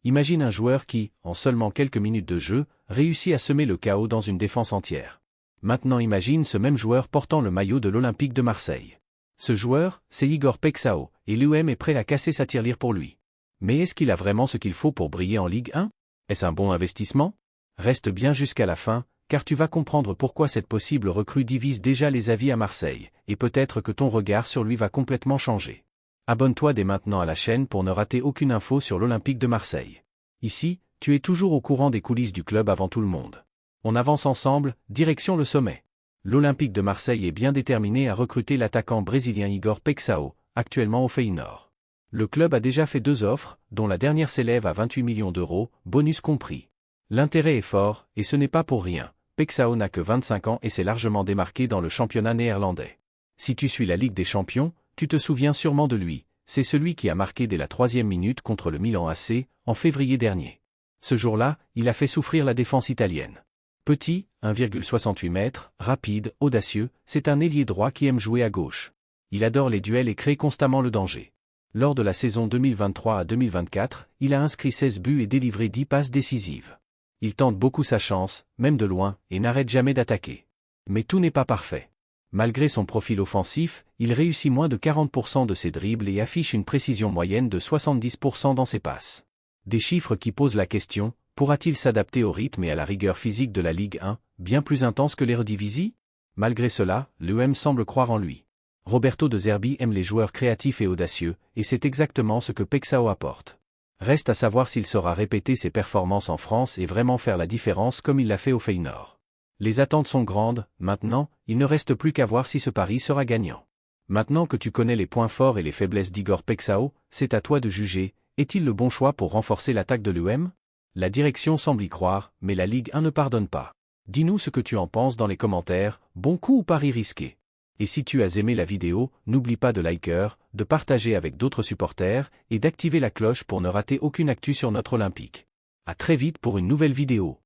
Imagine un joueur qui, en seulement quelques minutes de jeu, réussit à semer le chaos dans une défense entière. Maintenant imagine ce même joueur portant le maillot de l'Olympique de Marseille. Ce joueur, c'est Igor Pexao, et l'UM est prêt à casser sa tirelire pour lui. Mais est-ce qu'il a vraiment ce qu'il faut pour briller en Ligue 1? Est-ce un bon investissement? Reste bien jusqu'à la fin, car tu vas comprendre pourquoi cette possible recrue divise déjà les avis à Marseille, et peut-être que ton regard sur lui va complètement changer. Abonne-toi dès maintenant à la chaîne pour ne rater aucune info sur l'Olympique de Marseille. Ici, tu es toujours au courant des coulisses du club avant tout le monde. On avance ensemble, direction le sommet. L'Olympique de Marseille est bien déterminé à recruter l'attaquant brésilien Igor Pexao, actuellement au Feyenoord. Le club a déjà fait 2 offres, dont la dernière s'élève à 28 millions d'euros, bonus compris. L'intérêt est fort, et ce n'est pas pour rien. Pexao n'a que 25 ans et s'est largement démarqué dans le championnat néerlandais. Si tu suis la Ligue des Champions, tu te souviens sûrement de lui, c'est celui qui a marqué dès la 3e minute contre le Milan AC, en février dernier. Ce jour-là, il a fait souffrir la défense italienne. Petit, 1,68 m, rapide, audacieux, c'est un ailier droit qui aime jouer à gauche. Il adore les duels et crée constamment le danger. Lors de la saison 2023 à 2024, il a inscrit 16 buts et délivré 10 passes décisives. Il tente beaucoup sa chance, même de loin, et n'arrête jamais d'attaquer. Mais tout n'est pas parfait. Malgré son profil offensif, il réussit moins de 40% de ses dribbles et affiche une précision moyenne de 70% dans ses passes. Des chiffres qui posent la question, pourra-t-il s'adapter au rythme et à la rigueur physique de la Ligue 1, bien plus intense que l'Eredivisie? Malgré cela, l'UM semble croire en lui. Roberto De Zerbi aime les joueurs créatifs et audacieux, et c'est exactement ce que Pexao apporte. Reste à savoir s'il saura répéter ses performances en France et vraiment faire la différence comme il l'a fait au Feyenoord. Les attentes sont grandes, maintenant, il ne reste plus qu'à voir si ce pari sera gagnant. Maintenant que tu connais les points forts et les faiblesses d'Igor Pexao, c'est à toi de juger, est-il le bon choix pour renforcer l'attaque de l'UM? La direction semble y croire, mais la Ligue 1 ne pardonne pas. Dis-nous ce que tu en penses dans les commentaires, bon coup ou pari risqué? Et si tu as aimé la vidéo, n'oublie pas de liker, de partager avec d'autres supporters, et d'activer la cloche pour ne rater aucune actu sur notre Olympique. À très vite pour une nouvelle vidéo.